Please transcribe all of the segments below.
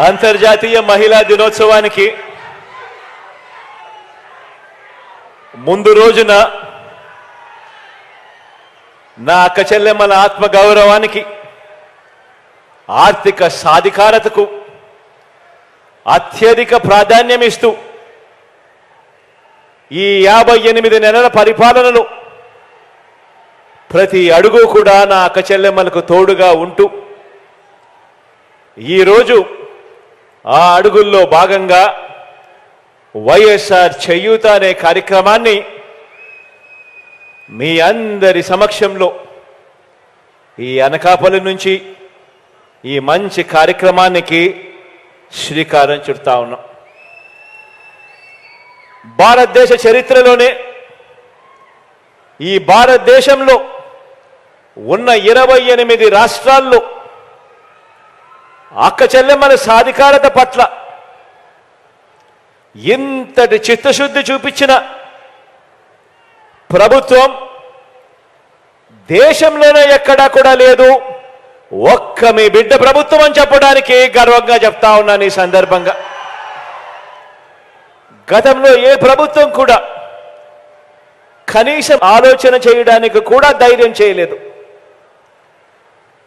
అంతర్జాతీయ మహిళా దినోత్సవానికి ముందు రోజున నా అక్క చెల్లెమ్మల ఆత్మ గౌరవానికి ఆర్థిక సాధికారతకు అత్యధిక ప్రాధాన్యం ఇస్తూ ఈ 58 నెలల పరిపాలనలో ప్రతి అడుగు కూడా నా అక్క చెల్లెమ్మలకు తోడుగా ఉంటూ ఈరోజు ఆ అడుగుల్లో భాగంగా వైఎస్ఆర్ చేయూత అనే కార్యక్రమాన్ని మీ అందరి సమక్షంలో ఈ అనకాపల్లి నుంచి ఈ మంచి కార్యక్రమానికి శ్రీకారం చుడతా ఉన్నాం. భారతదేశ చరిత్రలోనే ఈ భారతదేశంలో ఉన్న 28 రాష్ట్రాల్లో అక్క చెల్లెమ్మల సాధికారత పట్ల ఇంతటి చిత్తశుద్ధి చూపించిన ప్రభుత్వం దేశంలోనే ఎక్కడా కూడా లేదు. ఒక్క మీ బిడ్డ ప్రభుత్వం అని చెప్పడానికి గర్వంగా చెప్తా ఉన్నాను. ఈ సందర్భంగా గతంలో ఏ ప్రభుత్వం కూడా కనీసం ఆలోచన చేయడానికి కూడా ధైర్యం చేయలేదు.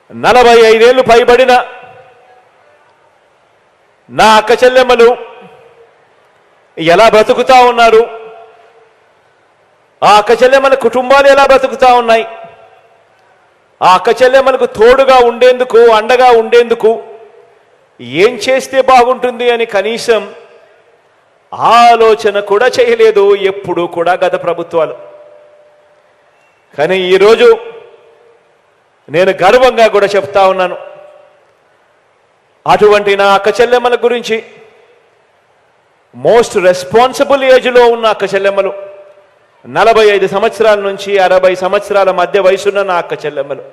45 ఏళ్ళు పైబడిన నా అక్క చెల్లెమ్మలు ఎలా బ్రతుకుతా ఉన్నారు, ఆ అక్క చెల్లెమ్మల కుటుంబాలు ఎలా బ్రతుకుతా ఉన్నాయి, ఆ అక్క చెల్లెమ్మలకు తోడుగా ఉండేందుకు అండగా ఉండేందుకు ఏం చేస్తే బాగుంటుంది అని కనీసం ఆలోచన కూడా చేయలేదు ఎప్పుడు కూడా గత ప్రభుత్వాలు. కానీ ఈరోజు నేను గర్వంగా కూడా చెప్తా ఉన్నాను, అటువంటి నా అక్క చెల్లెమ్మల గురించి మోస్ట్ రెస్పాన్సిబుల్ ఏజ్లో ఉన్న అక్క చెల్లెమ్మలు, 45 సంవత్సరాల నుంచి 60 సంవత్సరాల మధ్య వయసున్న నా అక్క చెల్లెమ్మలు,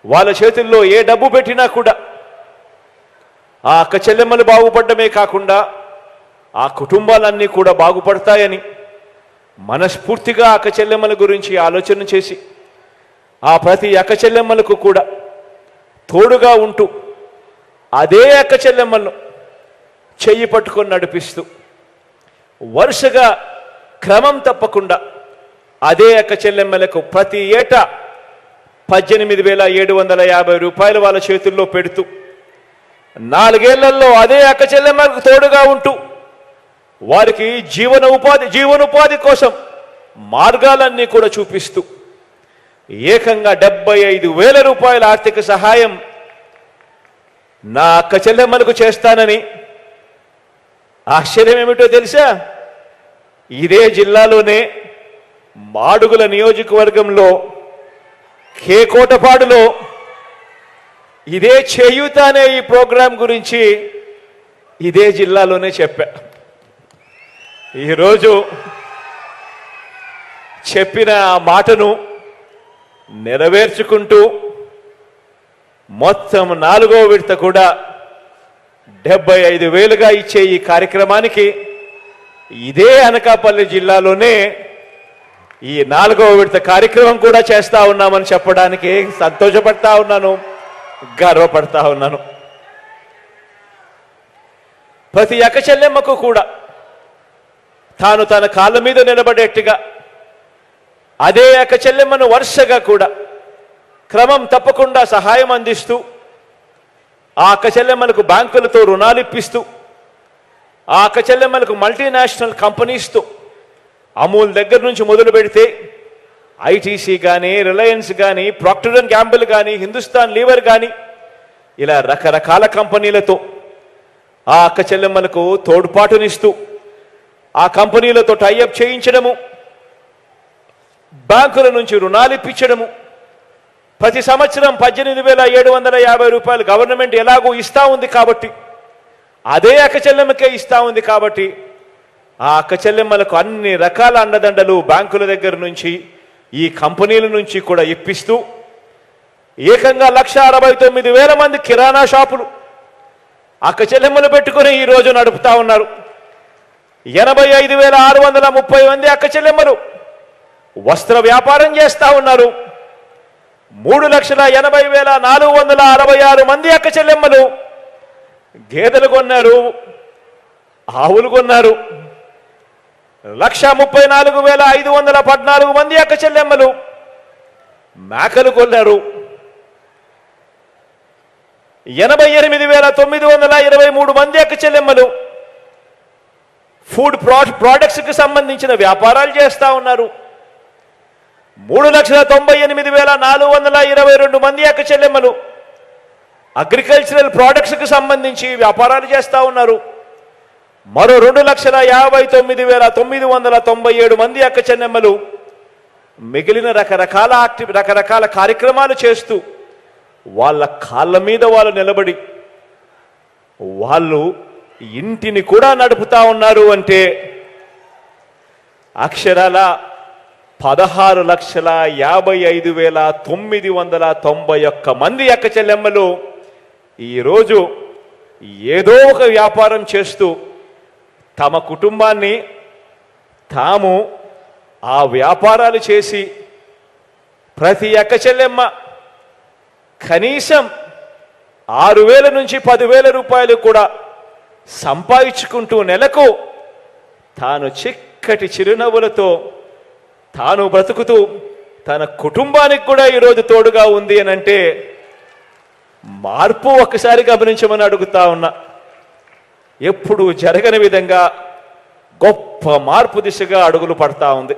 వాళ్ళ చేతుల్లో ఏ డబ్బు పెట్టినా కూడా ఆ అక్క చెల్లెమ్మలు బాగుపడమే కాకుండా ఆ కుటుంబాలన్నీ కూడా బాగుపడతాయని మనస్ఫూర్తిగా అక్క చెల్లెమ్మల గురించి ఆలోచన చేసి ఆ ప్రతి అక్క చెల్లెమ్మలకు కూడా తోడుగా ఉంటూ అదే అక్క చెల్లెమ్మలను చెయ్యి పట్టుకొని నడిపిస్తూ వరుసగా క్రమం తప్పకుండా అదే అక్క చెల్లెమ్మలకు ప్రతి ఏటా 18,750 రూపాయలు వాళ్ళ చేతుల్లో పెడుతూ 4 ఏళ్లలో అదే అక్క చెల్లెమ్మలకు తోడుగా ఉంటూ వారికి జీవనోపాధి కోసం మార్గాలన్నీ కూడా చూపిస్తూ ఏకంగా 75,000 రూపాయల ఆర్థిక సహాయం నా అక్క చెల్లెమ్మలకు చేస్తానని, ఆశ్చర్యం ఏమిటో తెలుసా, ఇదే జిల్లాలోనే మాడుగుల నియోజకవర్గంలో కేకోటపాడులో ఇదే చేయూత అనే ఈ ప్రోగ్రాం గురించి ఇదే జిల్లాలోనే చెప్పా. ఈరోజు చెప్పిన ఆ మాటను నెరవేర్చుకుంటూ మొత్తం 4వ విడత కూడా 75,000గా ఇచ్చే ఈ కార్యక్రమానికి ఇదే అనకాపల్లి జిల్లాలోనే ఈ 4వ విడత కార్యక్రమం కూడా చేస్తా ఉన్నామని చెప్పడానికి సంతోషపడతా ఉన్నాను, గర్వపడతా ఉన్నాను. ప్రతి అక్క చెల్లెమ్మకు కూడా తాను తన కాళ్ళ మీద నిలబడేట్టుగా అదే అక్క చెల్లెమ్మను వరుసగా కూడా క్రమం తప్పకుండా సహాయం అందిస్తూ ఆ అక్క చెల్లెమ్మలకు బ్యాంకులతో రుణాలు ఇప్పిస్తూ ఆ అక్క చెల్లెమ్మలకు మల్టీనేషనల్ కంపెనీస్తో అమూల్ దగ్గర నుంచి మొదలు పెడితే ఐటీసీ కానీ, రిలయన్స్ కానీ, ప్రాక్టర్ అండ్ గ్యాంబుల్ కానీ, హిందుస్థాన్ లీవర్ కానీ ఇలా రకరకాల కంపెనీలతో ఆ అక్క చెల్లెమ్మలకు తోడ్పాటునిస్తూ ఆ కంపెనీలతో టైఅప్ చేయించడము, బ్యాంకుల నుంచి రుణాలు ఇప్పించడము, ప్రతి సంవత్సరం 18,750 రూపాయలు గవర్నమెంట్ ఎలాగో ఇస్తా ఉంది కాబట్టి అదే అక్క చెల్లెమ్మకే ఇస్తా ఉంది కాబట్టి ఆ అక్క చెల్లెమ్మలకు అన్ని రకాల అండదండలు బ్యాంకుల దగ్గర నుంచి ఈ కంపెనీల నుంచి కూడా ఇప్పిస్తూ ఏకంగా 1,69,000 మంది కిరాణా షాపులు అక్క చెల్లెమ్మలు పెట్టుకుని ఈరోజు నడుపుతా ఉన్నారు. 85,630 మంది అక్క చెల్లెమ్మలు వస్త్ర వ్యాపారం చేస్తా ఉన్నారు. 3,80,466 మంది అక్క చెల్లెమ్మలు గేదెలు కొన్నారు, ఆవులు కొన్నారు. 1,34,514 మంది అక్క చెల్లెమ్మలు మేకలు కొన్నారు. 88,923 మంది అక్క చెల్లెమ్మలు ఫుడ్ ప్రోడక్ట్స్కి సంబంధించిన వ్యాపారాలు చేస్తూ ఉన్నారు. 3,98,422 మంది అక్క చెల్లెమ్మలు అగ్రికల్చరల్ ప్రోడక్ట్స్కి సంబంధించి వ్యాపారాలు చేస్తూ ఉన్నారు. మరో 2,59,997 మంది అక్క చెల్లెమ్మలు మిగిలిన రకరకాల కార్యక్రమాలు చేస్తూ వాళ్ళ కాళ్ళ మీద వాళ్ళు నిలబడి వాళ్ళు ఇంటిని కూడా నడుపుతా ఉన్నారు. అంటే అక్షరాల 16,55,991 మంది అక్క చెల్లెమ్మలు ఈరోజు ఏదో ఒక వ్యాపారం చేస్తూ తమ కుటుంబాన్ని తాము ఆ వ్యాపారాలు చేసి ప్రతి అక్క చెల్లెమ్మ కనీసం 6,000 నుంచి 10,000 రూపాయలు కూడా సంపాదించుకుంటూ నెలకు తాను చిక్కటి చిరునవ్వులతో తాను బ్రతుకుతూ తన కుటుంబానికి కూడా ఈరోజు తోడుగా ఉంది అని అంటే మార్పు ఒక్కసారి గమనించమని అడుగుతా ఉన్నా. ఎప్పుడు జరగని విధంగా గొప్ప మార్పు దిశగా అడుగులు పడతా ఉంది.